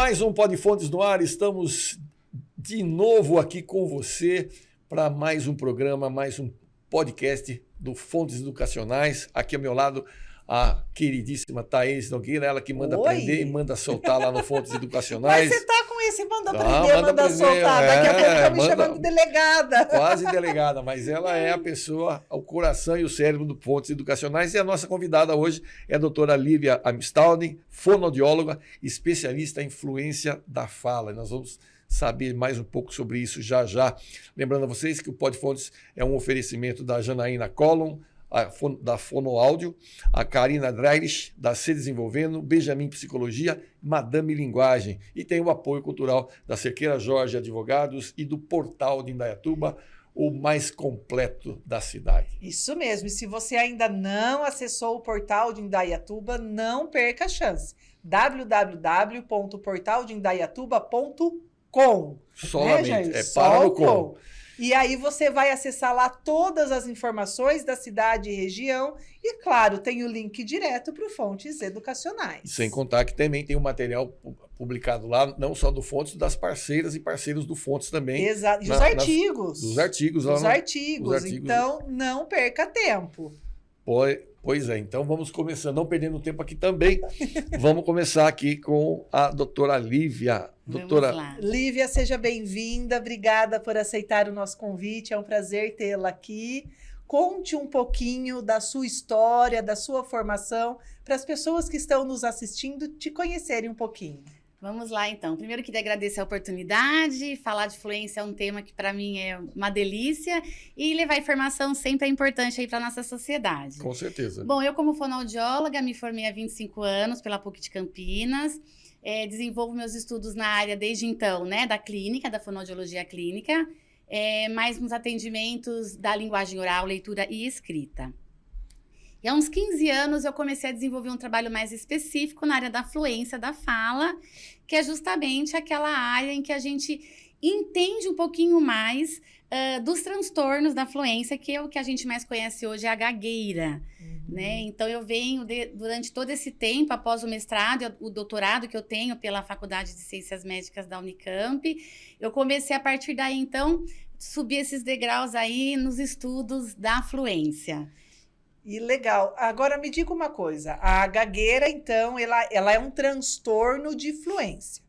Mais um Podfontes no ar, estamos de novo aqui com você para mais um programa, mais um podcast do Fontes Educacionais. Aqui ao meu lado, a queridíssima Thaís Nogueira, ela que manda aprender e manda soltar lá no Fontes Educacionais. Mas você tá com esse manda aprender, manda soltar. Daqui a pouco tá me chamando de delegada. Quase delegada, mas ela é a pessoa, o coração e o cérebro do Fontes Educacionais. E a nossa convidada hoje é a doutora Lívia Amstalden, fonoaudióloga, especialista em fluência da fala. Nós vamos saber mais um pouco sobre isso já já. Lembrando a vocês que o Podfontes é um oferecimento da Janaína Collum, da Fonoáudio, a Karina Dreirich, da Se Desenvolvendo, Benjamin Psicologia, Madame Linguagem. E tem o apoio cultural da Cerqueira Jorge Advogados e do Portal de Indaiatuba, o mais completo da cidade. Isso mesmo. E se você ainda não acessou o Portal de Indaiatuba, não perca a chance. www.portaldeindaiatuba.com. Solamente, para no com. E aí você vai acessar lá todas as informações da cidade e região e, claro, tem o link direto para o Fontes Educacionais. Sem contar que também tem o material publicado lá, não só do Fontes, das parceiras e parceiros do Fontes também. Exato. E os artigos. Dos artigos. Os artigos. Então, não perca tempo. Pois é, então vamos começar, não perdendo tempo aqui também, vamos começar aqui com a doutora Lívia. Vamos lá. Lívia, seja bem-vinda, obrigada por aceitar o nosso convite, é um prazer tê-la aqui. Conte um pouquinho da sua história, da sua formação, para as pessoas que estão nos assistindo te conhecerem um pouquinho. Vamos lá, então. Primeiro, queria agradecer a oportunidade. Falar de fluência é um tema que, para mim, é uma delícia. E levar informação sempre é importante aí para a nossa sociedade. Com certeza. Bom, eu, como fonoaudióloga, me formei há 25 anos pela PUC de Campinas. Desenvolvo meus estudos na área, desde então, né, da clínica, da fonoaudiologia clínica, mais nos atendimentos da linguagem oral, leitura e escrita. E há uns 15 anos eu comecei a desenvolver um trabalho mais específico na área da fluência da fala, que é justamente aquela área em que a gente entende um pouquinho mais dos transtornos da fluência, que é o que a gente mais conhece hoje, é a gagueira. Né? Então, eu venho, durante todo esse tempo, após o mestrado e o doutorado que eu tenho pela Faculdade de Ciências Médicas da Unicamp, eu comecei, a partir daí, então, subir esses degraus aí nos estudos da fluência. E legal. Agora me diga uma coisa, a gagueira, então, ela é um transtorno de fluência,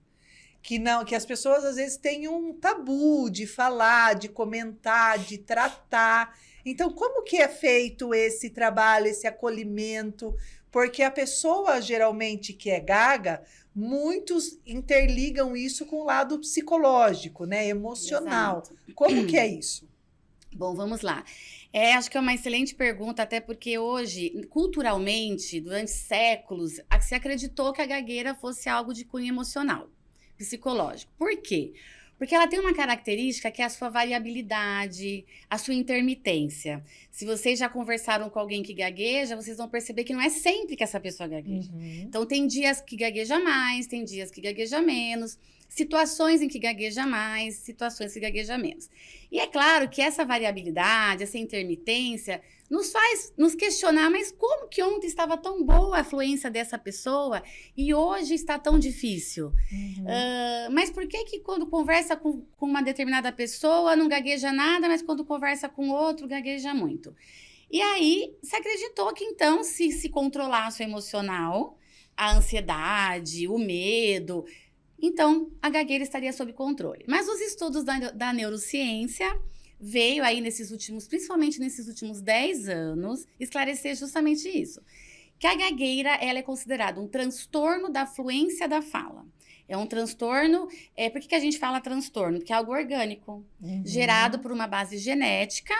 que as pessoas às vezes têm um tabu de falar, de comentar, de tratar. Então, como que é feito esse trabalho, esse acolhimento? Porque a pessoa, geralmente, que é gaga, muitos interligam isso com o lado psicológico, né, emocional. Exato. Como que é isso? Bom, vamos lá. Acho que é uma excelente pergunta, até porque hoje, culturalmente, durante séculos, se acreditou que a gagueira fosse algo de cunho emocional, psicológico. Por quê? Porque ela tem uma característica que é a sua variabilidade, a sua intermitência. Se vocês já conversaram com alguém que gagueja, vocês vão perceber que não é sempre que essa pessoa gagueja. Então, tem dias que gagueja mais, tem dias que gagueja menos, situações em que gagueja mais, situações que gagueja menos. E é claro que essa variabilidade, essa intermitência, nos faz nos questionar, mas como que ontem estava tão boa a fluência dessa pessoa e hoje está tão difícil? Mas por que quando conversa com uma determinada pessoa não gagueja nada, mas quando conversa com outro gagueja muito? E aí se acreditou que então se controlasse o emocional, a ansiedade, o medo, então a gagueira estaria sob controle. Mas os estudos da neurociência veio aí principalmente nesses últimos 10 anos, esclarecer justamente isso. Que a gagueira, ela é considerada um transtorno da fluência da fala. É um transtorno, por que a gente fala transtorno? Porque é algo orgânico, gerado por uma base genética.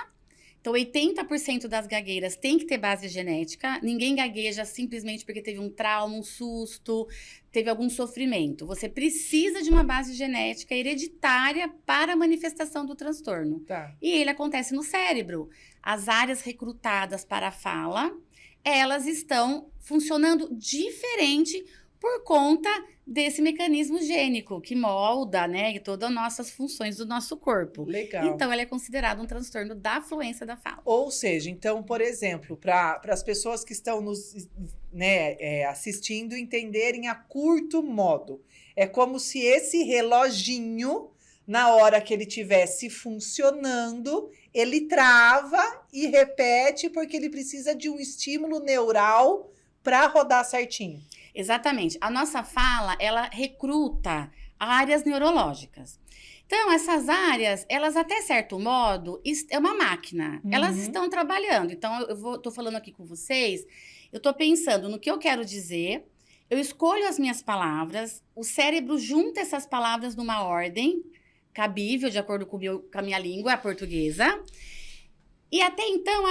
Então, 80% das gagueiras tem que ter base genética. Ninguém gagueja simplesmente porque teve um trauma, um susto, teve algum sofrimento. Você precisa de uma base genética hereditária para a manifestação do transtorno. Tá. E ele acontece no cérebro. As áreas recrutadas para a fala, elas estão funcionando diferente por conta desse mecanismo gênico que molda, né, todas as nossas funções do nosso corpo. Legal. Então, ele é considerado um transtorno da fluência da fala. Ou seja, então, por exemplo, para as pessoas que estão nos assistindo entenderem a curto modo, É como se esse reloginho, na hora que ele estivesse funcionando, ele trava e repete porque ele precisa de um estímulo neural para rodar certinho. Exatamente. A nossa fala, ela recruta áreas neurológicas. Então, essas áreas, elas até certo modo, é uma máquina. Elas estão trabalhando. Então, tô falando aqui com vocês, eu tô pensando no que eu quero dizer, eu escolho as minhas palavras, o cérebro junta essas palavras numa ordem cabível, de acordo com a minha língua, a portuguesa. E até então,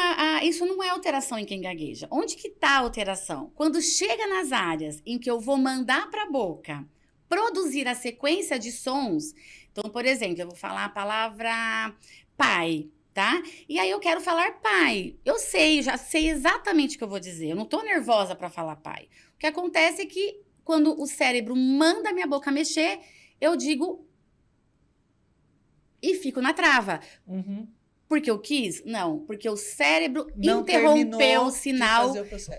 isso não é alteração em quem gagueja. Onde que está a alteração? Quando chega nas áreas em que eu vou mandar para a boca produzir a sequência de sons. Então, por exemplo, eu vou falar a palavra pai, tá? E aí eu quero falar pai. Eu sei, já sei exatamente o que eu vou dizer. Eu não estou nervosa para falar pai. O que acontece é que quando o cérebro manda a minha boca mexer, eu digo e fico na trava. Porque eu quis? Não, porque o cérebro Não interrompeu o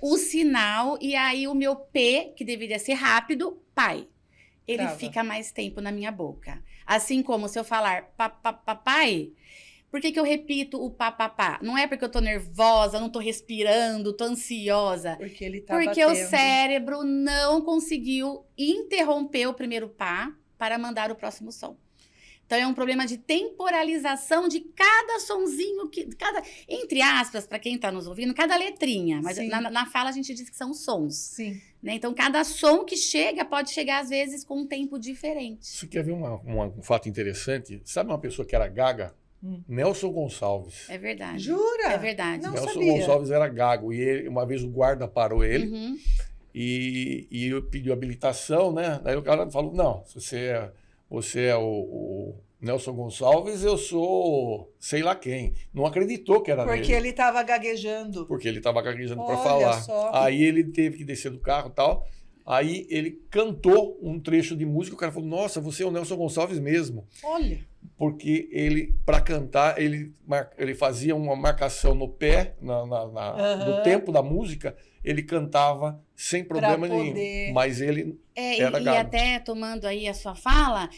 o sinal, e aí o meu P, que deveria ser rápido, pai. Ele Trava. fica mais tempo na minha boca. Assim como se eu falar papai, por que eu repito o papapá? Não é porque eu tô nervosa, não tô respirando, tô ansiosa. Porque ele tá Porque o batendo. cérebro não conseguiu interromper o primeiro pá para mandar o próximo som. Então, é um problema de temporalização de cada sonzinho, entre aspas, para quem está nos ouvindo, cada letrinha. Mas Sim. na fala a gente diz que são sons. Sim. Né? Então, cada som que chega pode chegar, às vezes, com um tempo diferente. Você quer ver um fato interessante? Sabe uma pessoa que era gaga? Nelson Gonçalves. É verdade. Jura? É verdade. Não Nelson sabia. Gonçalves era gago. E uma vez o guarda parou ele Uhum. e eu pediu habilitação, né? Daí o cara falou, não, se você é o Nelson Gonçalves, eu sou sei lá quem. Não acreditou que era Porque ele. ele estava gaguejando. Porque ele estava gaguejando para Olha falar. só. Aí ele teve que descer do carro e tal. Aí ele cantou um trecho de música. O cara falou, nossa, você é o Nelson Gonçalves mesmo. Olha. Porque ele, para cantar, ele fazia uma marcação no pé, do tempo da música, ele cantava sem problema nenhum. Mas ele era E gago. até tomando aí a sua fala,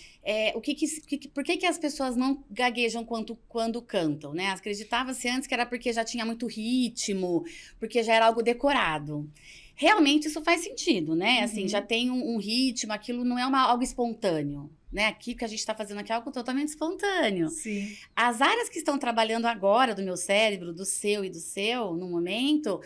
por que as pessoas não gaguejam quando cantam, né? Acreditava-se antes que era porque já tinha muito ritmo, porque já era algo decorado. Realmente isso faz sentido, né? Assim, já tem um ritmo, aquilo não é algo espontâneo, né? Aqui que a gente está fazendo aqui é algo totalmente espontâneo. Sim. As áreas que estão trabalhando agora do meu cérebro, do seu e do seu, no momento,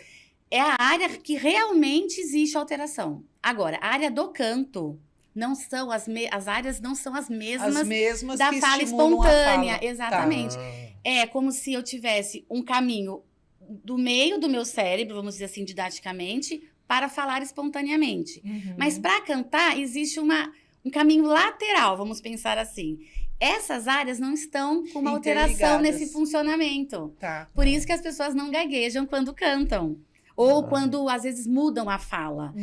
é a área que realmente existe alteração. Agora, a área do canto não são as áreas não são as mesmas da que fala estimulam a espontânea. fala. Exatamente. Ah, É como se eu tivesse um caminho do meio do meu cérebro, vamos dizer assim, didaticamente, para falar espontaneamente. Mas para cantar, existe um caminho lateral, vamos pensar assim. Essas áreas não estão com uma alteração Interligadas. nesse funcionamento. Tá. Por isso que as pessoas não gaguejam quando cantam. Ou quando, às vezes, mudam a fala.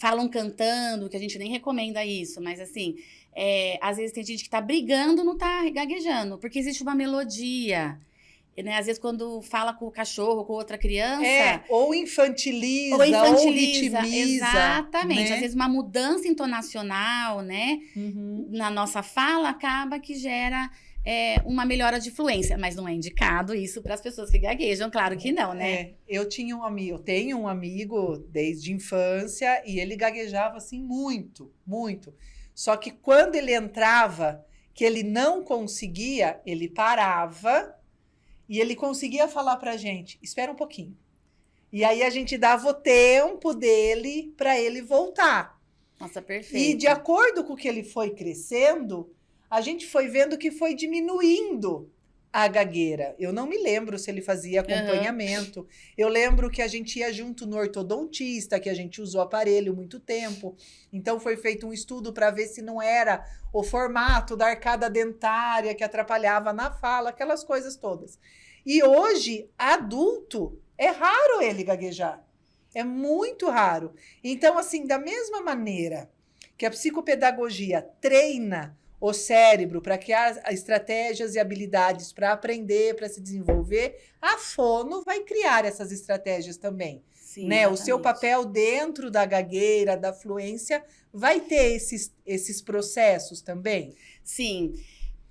Falam cantando, que a gente nem recomenda isso. Mas, assim, às vezes tem gente que tá brigando, não tá gaguejando. Porque existe uma melodia. Né? Às vezes, quando fala com o cachorro, com outra criança... Ou infantiliza, ou infantiliza, ritmiza. exatamente. Né? Às vezes, uma mudança intonacional, né? Na nossa fala, acaba que gera... uma melhora de fluência, mas não é indicado isso para as pessoas que gaguejam, claro que não, né? Eu tenho um amigo desde infância e ele gaguejava assim muito, muito. Só que quando ele entrava, que ele não conseguia, ele parava e ele conseguia falar para a gente, espera um pouquinho. E aí a gente dava o tempo dele para ele voltar. Nossa, perfeito. E de acordo com o que ele foi crescendo, a gente foi vendo que foi diminuindo a gagueira. Eu não me lembro se ele fazia acompanhamento. Eu lembro que a gente ia junto no ortodontista, que a gente usou aparelho muito tempo. Então foi feito um estudo para ver se não era o formato da arcada dentária que atrapalhava na fala, aquelas coisas todas. E hoje, adulto, é raro ele gaguejar. É muito raro. Então, assim, da mesma maneira que a psicopedagogia treina o cérebro para criar estratégias e habilidades para aprender, para se desenvolver, a fono vai criar essas estratégias também. Sim, né? O seu exatamente. papel dentro da gagueira, da fluência, vai ter esses processos também? Sim.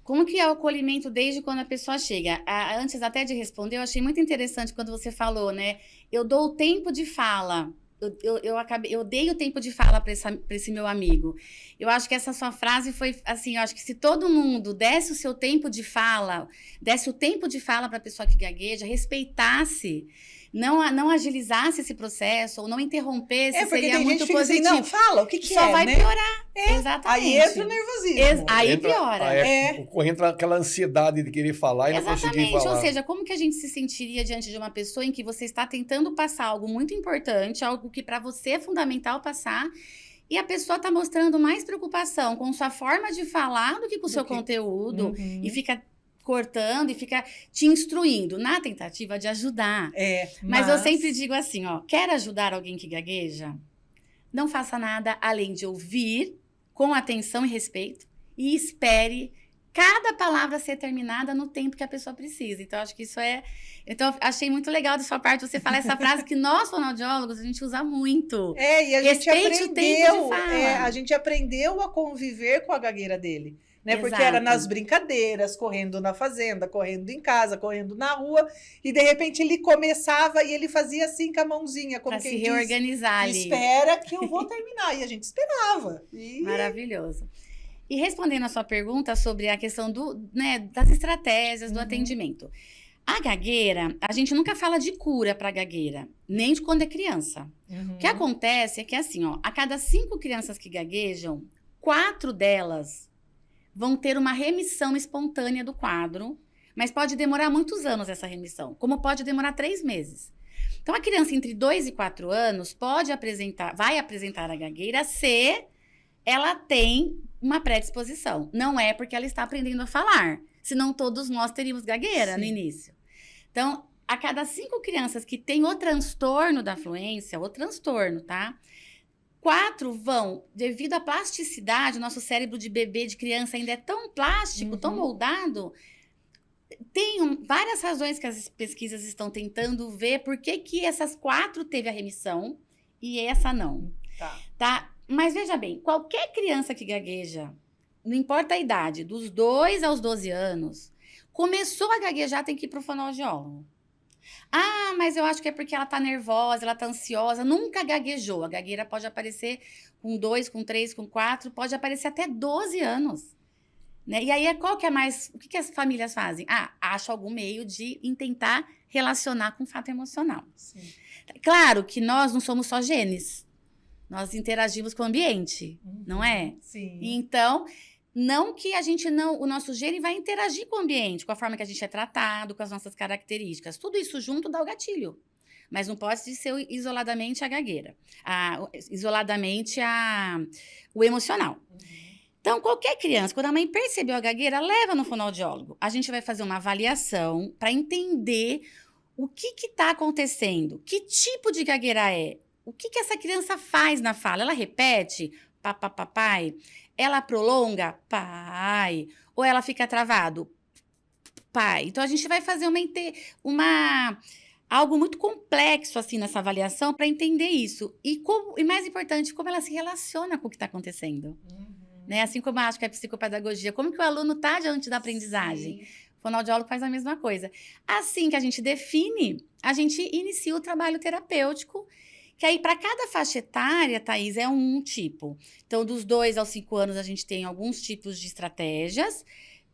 Como que é o acolhimento desde quando a pessoa chega? Antes até de responder, eu achei muito interessante quando você falou, né? Eu dou o tempo de fala. Eu dei o tempo de fala para esse meu amigo. Eu acho que essa sua frase foi assim, eu acho que se todo mundo desse o seu tempo de fala, desse o tempo de fala para a pessoa que gagueja, respeitasse, não agilizasse esse processo ou não interrompesse, Porque seria tem gente muito que fica assim, positivo. não, fala, o que que Só é, vai né? piorar. Exatamente. Aí entra o nervosismo. Aí piora. Entra aquela ansiedade de querer falar e não conseguir Exatamente, falar. ou seja, como que a gente se sentiria diante de uma pessoa em que você está tentando passar algo muito importante, algo que para você é fundamental passar, e a pessoa está mostrando mais preocupação com sua forma de falar do que com o seu conteúdo, e fica cortando e fica te instruindo na tentativa de ajudar. Mas eu sempre digo assim, ó, quer ajudar alguém que gagueja? Não faça nada além de ouvir com atenção e respeito e espere cada palavra ser terminada no tempo que a pessoa precisa. Então, acho que isso é... Então, achei muito legal da sua parte você falar essa frase que nós, fonoaudiólogos, a gente usa muito. E a gente Respeite o tempo de fala. A gente aprendeu a conviver com a gagueira dele. Né? Porque Exato. era nas brincadeiras, correndo na fazenda, correndo em casa, correndo na rua, e de repente ele começava e ele fazia assim com a mãozinha, como Pra quem se diz, reorganizar ali. espera que eu vou terminar. E a gente esperava. Maravilhoso. E respondendo a sua pergunta sobre a questão das estratégias do atendimento. A gagueira, a gente nunca fala de cura para gagueira, nem de quando é criança. O que acontece é que assim, ó, a cada 5 crianças que gaguejam, 4 delas vão ter uma remissão espontânea do quadro, mas pode demorar muitos anos essa remissão, como pode demorar 3 meses. Então, a criança entre 2 e 4 anos vai apresentar a gagueira se ela tem uma predisposição. Não é porque ela está aprendendo a falar, senão todos nós teríamos gagueira no início. Então, a cada 5 crianças que têm o transtorno da fluência, o transtorno, tá? 4 vão, devido à plasticidade, o nosso cérebro de bebê, de criança ainda é tão plástico, tão moldado. Tem várias razões que as pesquisas estão tentando ver por que essas 4 teve a remissão e essa não. Tá? Mas veja bem, qualquer criança que gagueja, não importa a idade, dos 2 aos 12 anos, começou a gaguejar, tem que ir para o fonoaudiólogo. Ah, mas eu acho que é porque ela tá nervosa, ela tá ansiosa, nunca gaguejou. A gagueira pode aparecer com 2, com 3, com 4, pode aparecer até 12 anos. Né? E aí, qual que é mais... O que as famílias fazem? Acha algum meio de tentar relacionar com o fato emocional. Sim. Claro que nós não somos só genes. Nós interagimos com o ambiente, não é? Sim. Então... Não que o nosso gene vai interagir com o ambiente, com a forma que a gente é tratado, com as nossas características. Tudo isso junto dá o gatilho. Mas não pode ser isoladamente a gagueira. Isoladamente o emocional. Então, qualquer criança, quando a mãe percebeu a gagueira, leva no fonoaudiólogo. A gente vai fazer uma avaliação para entender o que está acontecendo. Que tipo de gagueira é? O que essa criança faz na fala? Ela repete? Papai? Ela prolonga? Pai. Ou ela fica travado? Pai. Então, a gente vai fazer algo muito complexo assim nessa avaliação para entender isso. E mais importante, como ela se relaciona com o que está acontecendo. Né? Assim como eu acho que é psicopedagogia, como que o aluno está diante da aprendizagem. Sim. O fonoaudiólogo faz a mesma coisa. Assim que a gente define, a gente inicia o trabalho terapêutico. Que aí, para cada faixa etária, Thaís, é um tipo. Então, dos 2 aos 5 anos, a gente tem alguns tipos de estratégias.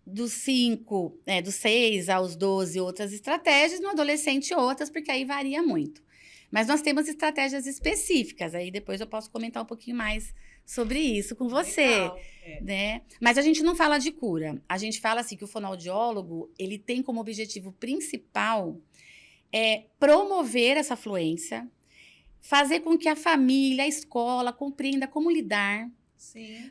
Dos 6 aos 12, outras estratégias. No adolescente, outras, porque aí varia muito. Mas nós temos estratégias específicas. Aí, depois eu posso comentar um pouquinho mais sobre isso com você. Legal. Né? Mas a gente não fala de cura. A gente fala assim que o fonoaudiólogo, ele tem como objetivo principal promover essa fluência, fazer com que a família, a escola compreenda como lidar,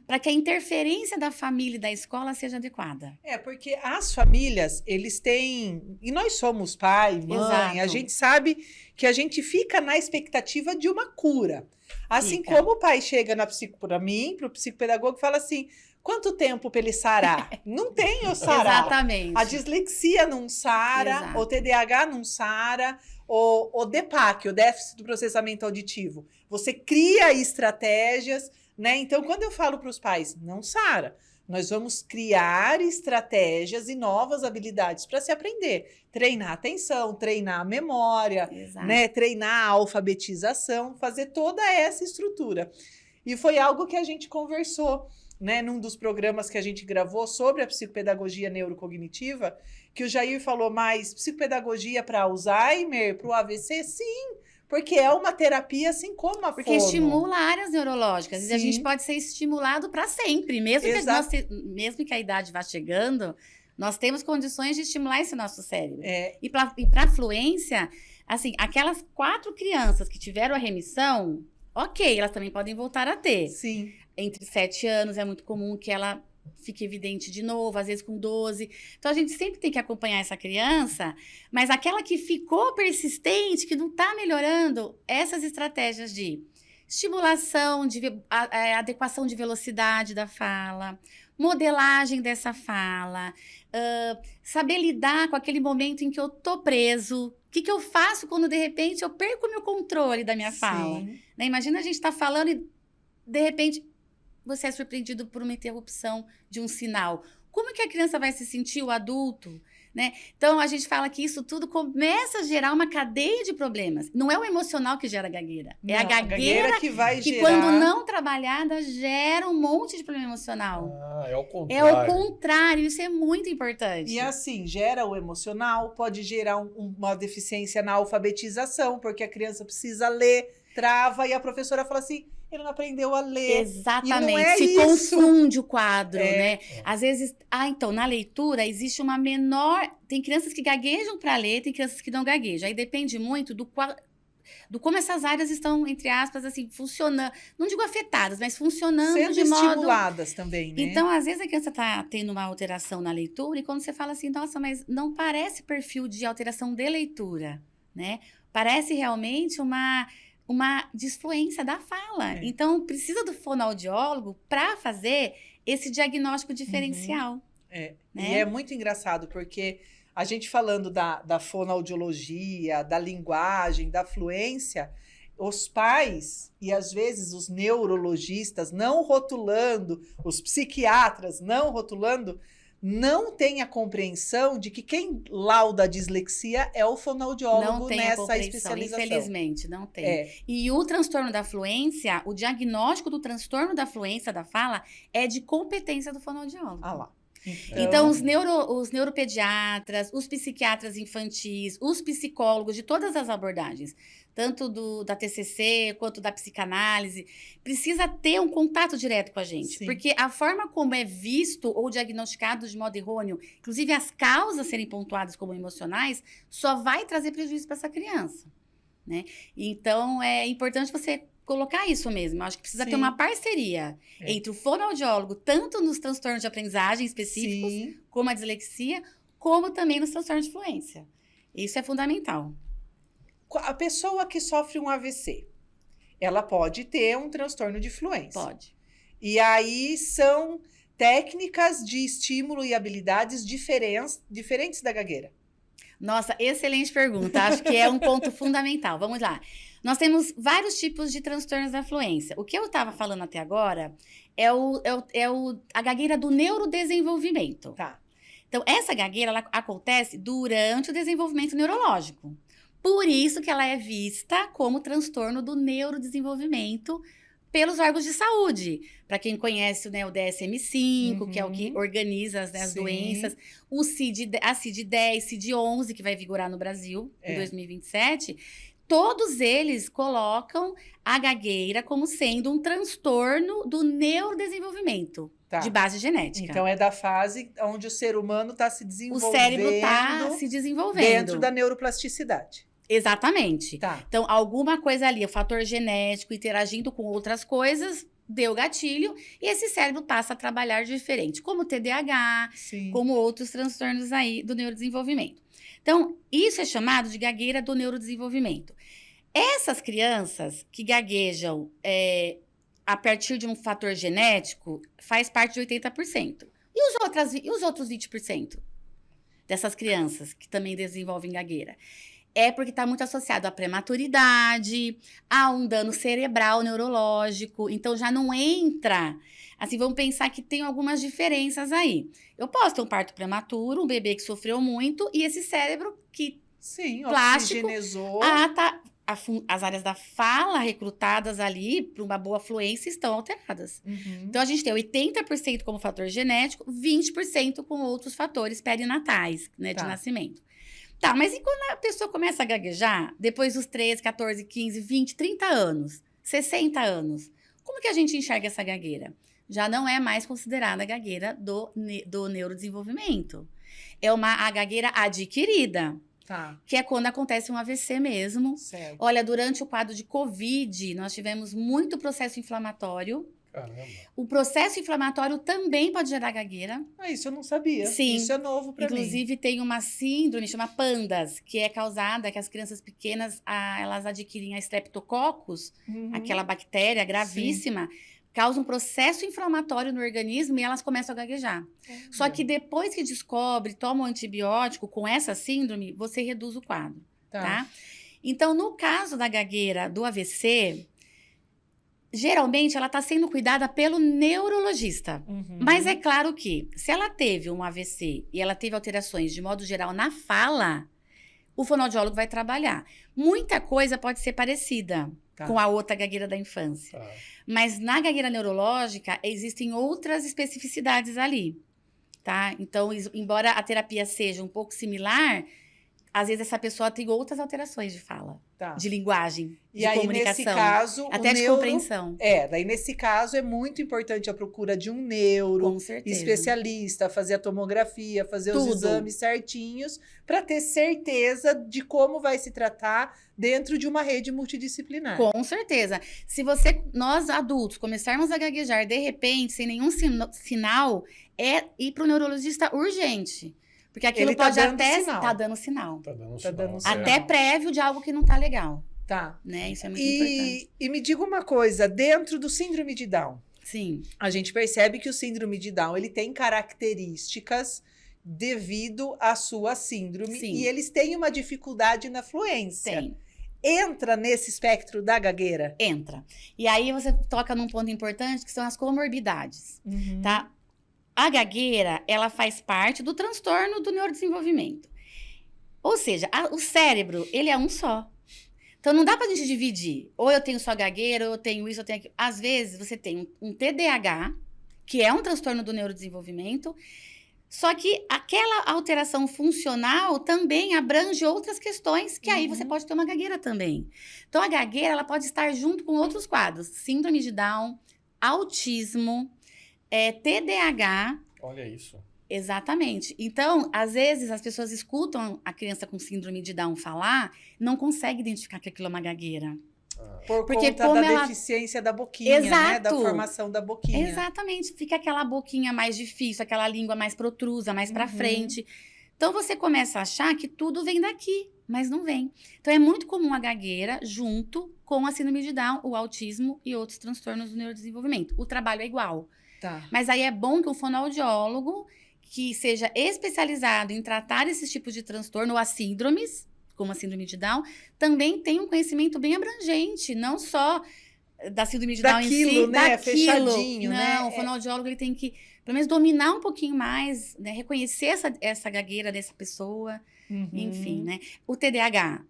para que a interferência da família e da escola seja adequada. Porque as famílias, eles têm... E nós somos pai, mãe, Exato. A gente sabe que a gente fica na expectativa de uma cura. Assim Fica. como o pai chega para mim, para o psicopedagogo, e fala assim, quanto tempo para ele sarar? Não tem o sarar. Exatamente. A dislexia não sara, Exato. o TDAH não sara, o DPAC, o déficit do processamento auditivo. Você cria estratégias, né? Então, quando eu falo para os pais, não, Sara, nós vamos criar estratégias e novas habilidades para se aprender. Treinar a atenção, treinar a memória, né? Treinar a alfabetização, fazer toda essa estrutura. E foi algo que a gente conversou, né, num dos programas que a gente gravou sobre a psicopedagogia neurocognitiva, que o Jair falou, mais psicopedagogia para Alzheimer, para o AVC? Sim, porque é uma terapia assim como a Porque fono. estimula áreas neurológicas. Sim. E a gente pode ser estimulado para sempre. Mesmo que a idade vá chegando, nós temos condições de estimular esse nosso cérebro. E para fluência, assim, aquelas 4 crianças que tiveram a remissão, ok, elas também podem voltar a ter. Sim. Entre 7 anos é muito comum que ela fique evidente de novo, às vezes com 12. Então, a gente sempre tem que acompanhar essa criança, mas aquela que ficou persistente, que não está melhorando, essas estratégias de estimulação, de adequação de velocidade da fala, modelagem dessa fala, saber lidar com aquele momento em que eu tô preso. O que eu faço quando, de repente, eu perco o meu controle da minha fala? Né? Imagina a gente estar falando e, de repente, você é surpreendido por uma interrupção de um sinal. Como que a criança vai se sentir, o adulto? Né? Então, a gente fala que isso tudo começa a gerar uma cadeia de problemas. Não é o emocional que gera a gagueira. Não, é a gagueira que vai que, gerar... quando não trabalhada, gera um monte de problema emocional. É o contrário. É o contrário, isso é muito importante. E assim, gera o emocional, pode gerar uma deficiência na alfabetização, porque a criança precisa ler, trava, e a professora fala assim, ele não aprendeu a ler. Exatamente, e não é se isso. confunde o quadro, né? Às vezes, então, na leitura existe uma menor... Tem crianças que gaguejam para ler, tem crianças que não gaguejam. Aí depende muito do como essas áreas estão, entre aspas, assim, funcionando. Não digo afetadas, mas funcionando sendo de modo... estimuladas também, né? Então, às vezes, a criança está tendo uma alteração na leitura e quando você fala assim, nossa, mas não parece perfil de alteração de leitura, né? Parece realmente uma disfluência da fala. Então, precisa do fonoaudiólogo para fazer esse diagnóstico diferencial. Né? Né? E é muito engraçado, porque a gente falando da fonoaudiologia, da linguagem, da fluência, os pais e, às vezes, os neurologistas não rotulando, os psiquiatras não rotulando, não tem a compreensão de que quem lauda a dislexia é o fonoaudiólogo nessa especialização. Infelizmente, não tem. E o transtorno da fluência, o diagnóstico do transtorno da fluência da fala é de competência do fonoaudiólogo. Ah lá. Então os neuropediatras, os psiquiatras infantis, os psicólogos de todas as abordagens, tanto da TCC quanto da psicanálise, precisa ter um contato direto com a gente. Sim. Porque a forma como é visto ou diagnosticado de modo errôneo, inclusive as causas serem pontuadas como emocionais, só vai trazer prejuízo para essa criança. Né? Então, é importante você colocar isso mesmo. Eu acho que precisa ter uma parceria entre o fonoaudiólogo, tanto nos transtornos de aprendizagem específicos, como a dislexia, como também nos transtornos de fluência. Isso é fundamental. A pessoa que sofre um AVC, ela pode ter um transtorno de fluência. Pode. E aí são técnicas de estímulo e habilidades diferentes da gagueira. Nossa, excelente pergunta. Acho que é um ponto fundamental. Vamos lá. Nós temos vários tipos de transtornos da fluência. O que eu estava falando até agora é a gagueira do neurodesenvolvimento. Tá. Então, essa gagueira ela acontece durante o desenvolvimento neurológico. Por isso que ela é vista como transtorno do neurodesenvolvimento pelos órgãos de saúde. Para quem conhece, né, o DSM-5, que é o que organiza as doenças, a CID-10, CID-11, que vai vigorar no Brasil em 2027, todos eles colocam a gagueira como sendo um transtorno do neurodesenvolvimento de base genética. Então, é da fase onde o ser humano está se desenvolvendo. O cérebro está se desenvolvendo. Dentro da neuroplasticidade. Exatamente. Então, alguma coisa ali, o fator genético interagindo com outras coisas, deu gatilho, e esse cérebro passa a trabalhar diferente, como o TDAH, como outros transtornos aí do neurodesenvolvimento. Então, isso é chamado de gagueira do neurodesenvolvimento. Essas crianças que gaguejam a partir de um fator genético, faz parte de 80%. E os outros 20% dessas crianças que também desenvolvem gagueira? É porque está muito associado à prematuridade, a um dano cerebral, neurológico. Então, já não entra. Assim, vamos pensar que tem algumas diferenças aí. Eu posso ter um parto prematuro, um bebê que sofreu muito, e esse cérebro que Sim, plástico, oxigenizou. as áreas da fala recrutadas ali para uma boa fluência estão alteradas. Uhum. Então, a gente tem 80% como fator genético, 20% com outros fatores perinatais, né, Tá. de nascimento. Tá, mas e quando a pessoa começa a gaguejar, depois dos 13, 14, 15, 20, 30 anos, 60 anos, como que a gente enxerga essa gagueira? Já não é mais considerada a gagueira do neurodesenvolvimento. É a gagueira adquirida, Tá, que é quando acontece um AVC mesmo. certo. Olha, durante o quadro de Covid, nós tivemos muito processo inflamatório. Caramba. O processo inflamatório também pode gerar gagueira. Ah, isso eu não sabia. Sim. Isso é novo para mim. Inclusive, tem uma síndrome, chama PANDAS, que é causada que as crianças pequenas, elas adquirem a Streptococcus, Uhum. aquela bactéria gravíssima, causa um processo inflamatório no organismo e elas começam a gaguejar. Só que depois que descobre, toma um antibiótico com essa síndrome, você reduz o quadro, tá? Então, no caso da gagueira do AVC, geralmente ela está sendo cuidada pelo neurologista. Uhum. Mas é claro que, se ela teve um AVC e ela teve alterações de modo geral na fala, o fonoaudiólogo vai trabalhar. Muita coisa pode ser parecida com a outra gagueira da infância. Tá. Mas na gagueira neurológica, existem outras especificidades ali, tá? Então, embora a terapia seja um pouco similar, às vezes essa pessoa tem outras alterações de fala, Tá. de linguagem, E de aí, comunicação. nesse caso, até o de neuro... compreensão. Daí nesse caso é muito importante a procura de um neuro, Com certeza. especialista, fazer a tomografia, fazer os Tudo. exames certinhos, para ter certeza de como vai se tratar dentro de uma rede multidisciplinar. Com certeza. Se nós adultos, começarmos a gaguejar de repente, sem nenhum sinal, é ir para o neurologista urgente. Porque aquilo Ele tá pode dando até sinal. tá dando sinal. Tá dando Tá sinal, dando é. sinal. Até prévio de algo que não tá legal, Tá. né? Isso é muito importante. E me diga uma coisa, dentro do síndrome de Down, Sim, a gente percebe que o síndrome de Down ele tem características devido à sua síndrome Sim. e eles têm uma dificuldade na fluência. tem. Entra nesse espectro da gagueira? Entra. E aí você toca num ponto importante, que são as comorbidades, tá? A gagueira, ela faz parte do transtorno do neurodesenvolvimento. Ou seja, o cérebro, ele é um só. Então, não dá pra gente dividir. Ou eu tenho só gagueira, ou eu tenho isso, ou eu tenho aquilo. Às vezes, você tem um TDAH, que é um transtorno do neurodesenvolvimento, só que aquela alteração funcional também abrange outras questões, que aí você pode ter uma gagueira também. Então, a gagueira, ela pode estar junto com outros quadros. Síndrome de Down, autismo, TDAH. Olha isso. Exatamente. Então, às vezes, as pessoas escutam a criança com síndrome de Down falar, não conseguem identificar que aquilo é uma gagueira. Por Porque conta como da ela- deficiência da boquinha, né? Da Exato. formação da boquinha. Exatamente. Fica aquela boquinha mais difícil, aquela língua mais protrusa, mais pra Uhum. frente. Então, você começa a achar que tudo vem daqui, mas não vem. Então, é muito comum a gagueira junto com a síndrome de Down, o autismo e outros transtornos do neurodesenvolvimento. O trabalho é igual. Tá. Mas aí é bom que o fonoaudiólogo, que seja especializado em tratar esses tipos de transtorno ou as síndromes, como a síndrome de Down, também tenha um conhecimento bem abrangente, não só da síndrome de Down em si, Daquilo, né? daquilo. Fechadinho, não, né? o fonoaudiólogo ele tem que, pelo menos, dominar um pouquinho mais, né? Reconhecer essa gagueira dessa pessoa, Uhum. enfim, né? O TDAH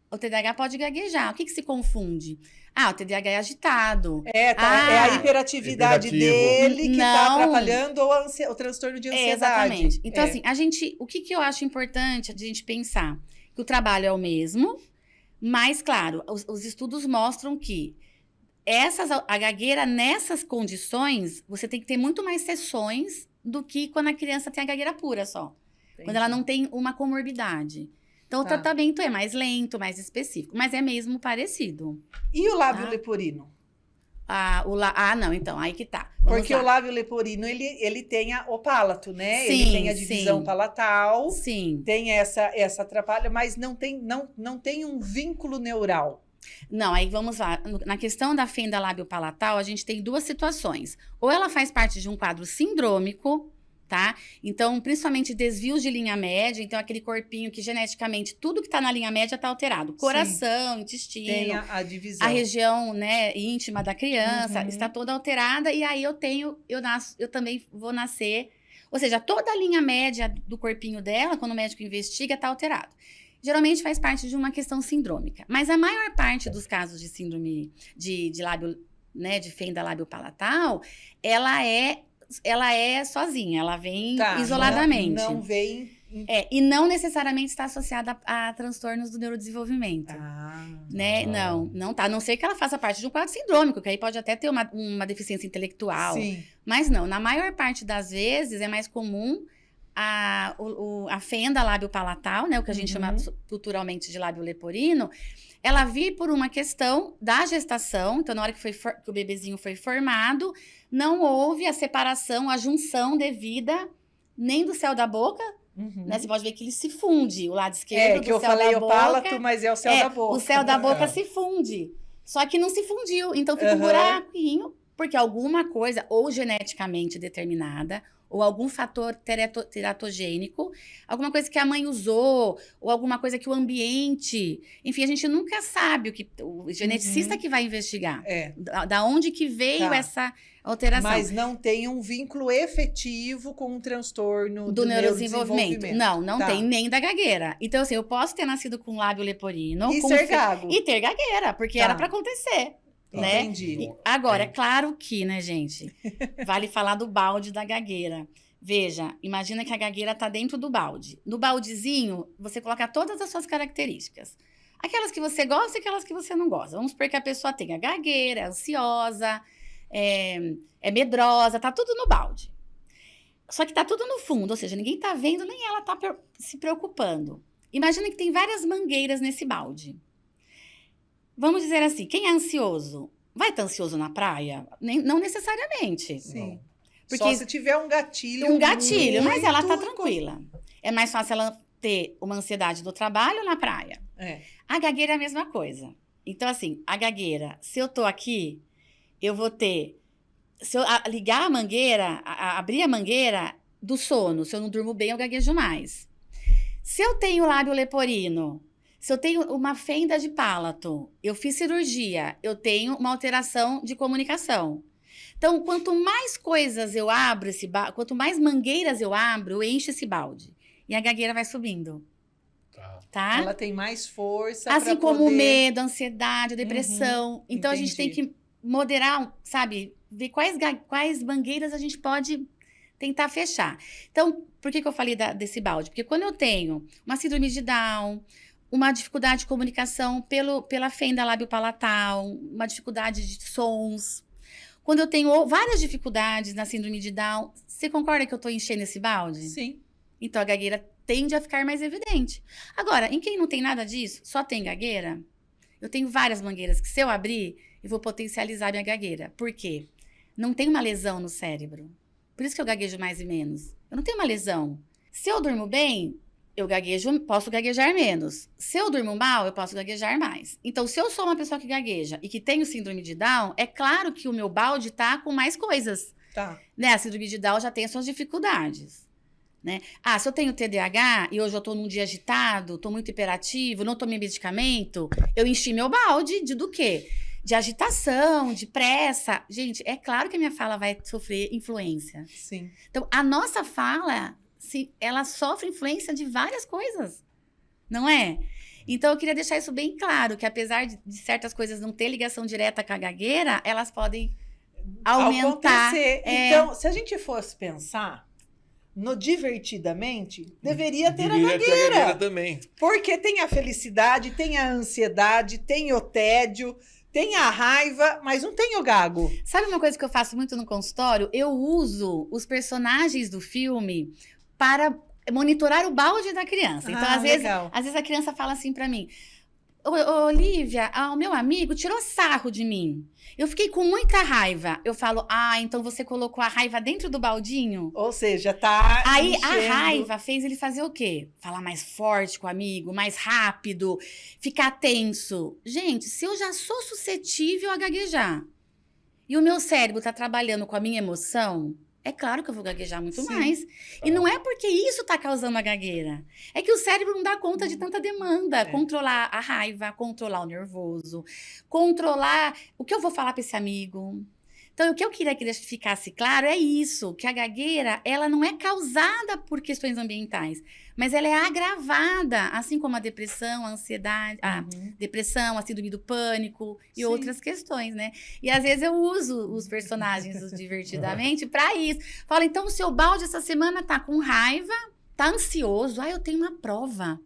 pode gaguejar. O que se confunde? O TDAH é agitado. É a Ah, hiperatividade hiperativo. dele que tá Não. atrapalhando o transtorno de ansiedade. Exatamente. Então, É. assim, o que eu acho importante a gente pensar? Que o trabalho é o mesmo, mas, claro, os estudos mostram que a gagueira, nessas condições, você tem que ter muito mais sessões do que quando a criança tem a gagueira pura só. Quando ela não tem uma comorbidade. Então, o Tá. tratamento é mais lento, mais específico, mas é mesmo parecido. E o lábio Tá. leporino? Não, então, aí que tá. Vamos Porque lá. o lábio leporino, ele tem o pálato, né? Sim, ele tem a divisão sim. palatal, Sim. tem essa atrapalha, mas não tem um vínculo neural. Não, aí vamos lá. Na questão da fenda lábio-palatal, a gente tem duas situações. Ou ela faz parte de um quadro sindrômico, tá? Então, principalmente desvios de linha média, então aquele corpinho que geneticamente tudo que tá na linha média tá alterado. Coração, intestino, Tem a divisão. a região, né, íntima da criança Uhum. está toda alterada e aí eu também vou nascer, ou seja, toda a linha média do corpinho dela, quando o médico investiga, tá alterado. Geralmente faz parte de uma questão sindrômica, mas a maior parte dos casos de síndrome de lábio, né, de fenda lábio-palatal, ela é sozinha, ela vem isoladamente. Não vem... E não necessariamente está associada a transtornos do neurodesenvolvimento. Né? Não tá. A não ser que ela faça parte de um quadro sindrômico, que aí pode até ter uma deficiência intelectual. Sim. Mas não, na maior parte das vezes é mais comum a fenda lábio-palatal, né? O que a gente chama culturalmente de lábio leporino, ela vir por uma questão da gestação. Então, na hora que o bebezinho foi formado, não houve a separação, a junção devida nem do céu da boca, né? Você pode ver que ele se funde, o lado esquerdo do que eu céu falei da o boca. palato, mas é o céu da boca. O céu da boca se funde. Só que não se fundiu, então fica um buraquinho, porque alguma coisa, ou geneticamente determinada, ou algum fator teratogênico, alguma coisa que a mãe usou, ou alguma coisa que o ambiente... Enfim, a gente nunca sabe o geneticista que vai investigar. Da onde que veio essa alteração. Mas não tem um vínculo efetivo com um transtorno do neurodesenvolvimento. Não Tá. tem nem da gagueira. Então, assim, eu posso ter nascido com lábio leporino. E ser gago. E ter gagueira, porque era pra acontecer. Né? Entendi. Agora, é claro que, né, gente? Vale falar do balde da gagueira. Veja, imagina que a gagueira tá dentro do balde. No baldezinho, você coloca todas as suas características. Aquelas que você gosta e aquelas que você não gosta. Vamos supor que a pessoa tenha gagueira, é ansiosa, é medrosa, tá tudo no balde. Só que tá tudo no fundo, ou seja, ninguém tá vendo, nem ela tá se preocupando. Imagina que tem várias mangueiras nesse balde. Vamos dizer assim, quem é ansioso? Vai estar ansioso na praia? Não necessariamente. Sim. Porque só se tiver um gatilho. Mas ela tá tranquila. É mais fácil ela ter uma ansiedade do trabalho ou na praia. A gagueira é a mesma coisa. Então, assim, a gagueira, se eu tô aqui, eu vou ter... Se eu ligar a mangueira, abrir a mangueira do sono, se eu não durmo bem, eu gaguejo mais. Se eu tenho lábio leporino, se eu tenho uma fenda de palato, eu fiz cirurgia, eu tenho uma alteração de comunicação. Então, quanto mais coisas eu abro quanto mais mangueiras eu abro, eu encho esse balde. E a gagueira vai subindo. Tá? Ela tem mais força. Assim como o medo, a ansiedade, a depressão. Então, entendi. A gente tem que moderar, sabe? Ver quais mangueiras a gente pode tentar fechar. Então, por que eu falei desse balde? Porque quando eu tenho uma síndrome de Down, uma dificuldade de comunicação pela fenda lábio-palatal, uma dificuldade de sons. Quando eu tenho várias dificuldades na síndrome de Down, você concorda que eu estou enchendo esse balde? Sim. Então, a gagueira tende a ficar mais evidente. Agora, em quem não tem nada disso, só tem gagueira, eu tenho várias mangueiras que, se eu abrir, eu vou potencializar minha gagueira. Por quê? Não tem uma lesão no cérebro. Por isso que eu gaguejo mais e menos. Eu não tenho uma lesão. Se eu durmo bem, posso gaguejar menos. Se eu durmo mal, eu posso gaguejar mais. Então, se eu sou uma pessoa que gagueja e que tenho síndrome de Down, é claro que o meu balde tá com mais coisas. Tá. Né? A síndrome de Down já tem as suas dificuldades. Né? Se eu tenho TDAH e hoje eu tô num dia agitado, tô muito hiperativo, não tomei medicamento, eu enchi meu balde do quê? De agitação, de pressa. Gente, é claro que a minha fala vai sofrer influência. Sim. Então, a nossa fala, ela sofre influência de várias coisas, não é? Então, eu queria deixar isso bem claro, que apesar de certas coisas não ter ligação direta com a gagueira, elas podem aumentar. Acontecer. Então, se a gente fosse pensar no divertidamente, deveria ter a gagueira também. Porque tem a felicidade, tem a ansiedade, tem o tédio, tem a raiva, mas não tem o gago. Sabe uma coisa que eu faço muito no consultório? Eu uso os personagens do filme para monitorar o balde da criança. Então, às vezes a criança fala assim pra mim: Olivia, o meu amigo tirou sarro de mim. Eu fiquei com muita raiva. Eu falo, então você colocou a raiva dentro do baldinho? Ou seja, tá Aí enchendo. A raiva fez ele fazer o quê? Falar mais forte com o amigo, mais rápido, ficar tenso. Gente, se eu já sou suscetível a gaguejar e o meu cérebro tá trabalhando com a minha emoção, É claro que eu vou gaguejar muito mais. E não é porque isso está causando a gagueira. É que o cérebro não dá conta de tanta demanda. Controlar a raiva, controlar o nervoso, controlar o que eu vou falar para esse amigo. Então, o que eu queria que ficasse claro é isso, que a gagueira, ela não é causada por questões ambientais, mas ela é agravada, assim como a depressão, a ansiedade, a depressão, a síndrome do pânico e outras questões, né? E às vezes eu uso os personagens do Divertidamente para isso. Falo, então o seu balde essa semana tá com raiva, tá ansioso, eu tenho uma prova.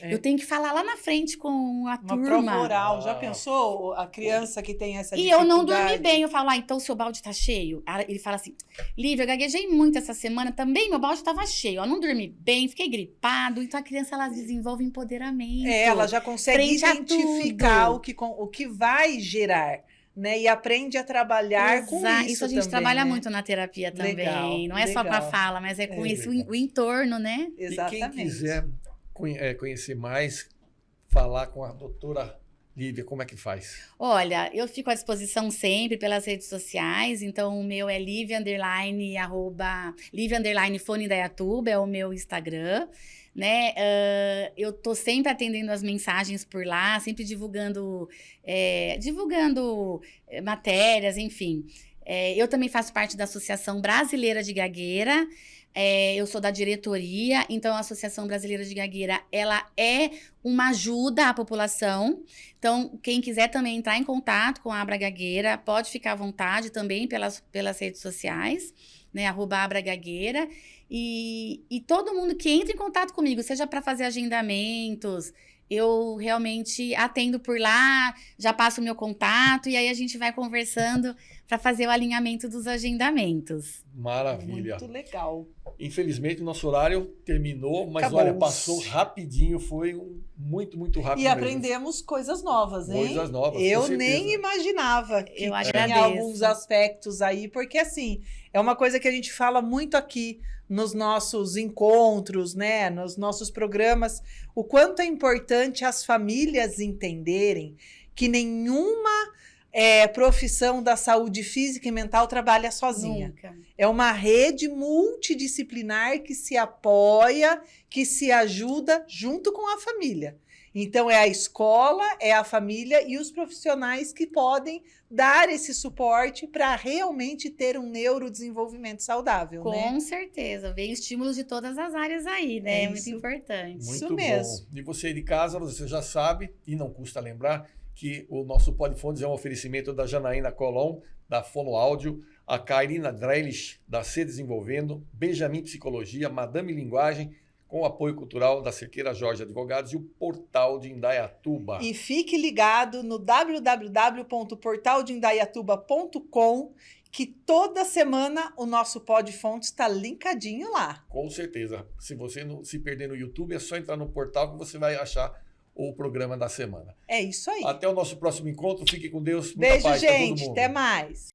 Eu tenho que falar lá na frente com a turma. Uma prova oral. Já pensou a criança que tem essa dificuldade? E eu não dormi bem. Eu falo, então o seu balde tá cheio? Ele fala assim, Lívia, eu gaguejei muito essa semana. Também meu balde tava cheio. Eu não dormi bem, fiquei gripado. Então a criança, ela desenvolve empoderamento. Ela já consegue identificar o que vai gerar. Né? E aprende a trabalhar com isso. Isso a gente também, trabalha né? muito na terapia também. Legal, não é só com a fala, mas é com isso, o entorno, né? Exatamente. E quem quiser conhecer mais, falar com a doutora Lívia, como é que faz? Olha, eu fico à disposição sempre pelas redes sociais, então o meu é Lívia _ Fone Indaiatuba, é o meu Instagram, né? Eu tô sempre atendendo as mensagens por lá, sempre divulgando matérias, enfim. Eu também faço parte da Associação Brasileira de Gagueira. Eu sou da diretoria, então a Associação Brasileira de Gagueira, ela é uma ajuda à população. Então, quem quiser também entrar em contato com a Abra Gagueira, pode ficar à vontade também pelas redes sociais, né? @AbraGagueira. E todo mundo que entra em contato comigo, seja para fazer agendamentos, eu realmente atendo por lá, já passo o meu contato e aí a gente vai conversando para fazer o alinhamento dos agendamentos. Maravilha. Muito legal. Infelizmente, o nosso horário terminou, mas Acabou. olha, passou rapidinho, foi muito, muito rápido. E mesmo. aprendemos coisas novas, hein? Coisas novas, Eu com certeza. nem imaginava que Eu tinha agradeço. alguns aspectos aí, porque assim, é uma coisa que a gente fala muito aqui nos nossos encontros, né, nos nossos programas, o quanto é importante as famílias entenderem que nenhuma profissão da saúde física e mental trabalha sozinha. Nunca. É uma rede multidisciplinar que se apoia, que se ajuda junto com a família. Então, é a escola, é a família e os profissionais que podem dar esse suporte para realmente ter um neurodesenvolvimento saudável, né? Com certeza. Vem estímulos de todas as áreas aí, né? É muito importante. Muito Isso bom. mesmo. E você de casa, você já sabe, e não custa lembrar, que o nosso Polifones é um oferecimento da Janaína Colom, da Fonoáudio, a Kairina Drelich, da C Desenvolvendo, Benjamin Psicologia, Madame Linguagem, com o apoio cultural da Cerqueira Jorge Advogados e o Portal de Indaiatuba. E fique ligado no www.portaldeindaiatuba.com, que toda semana o nosso Podfontes está linkadinho lá. Com certeza. Se você não se perder no YouTube, é só entrar no portal que você vai achar o programa da semana. É isso aí. Até o nosso próximo encontro. Fique com Deus. Muita Beijo, paz pra todo gente. mundo. Até mais.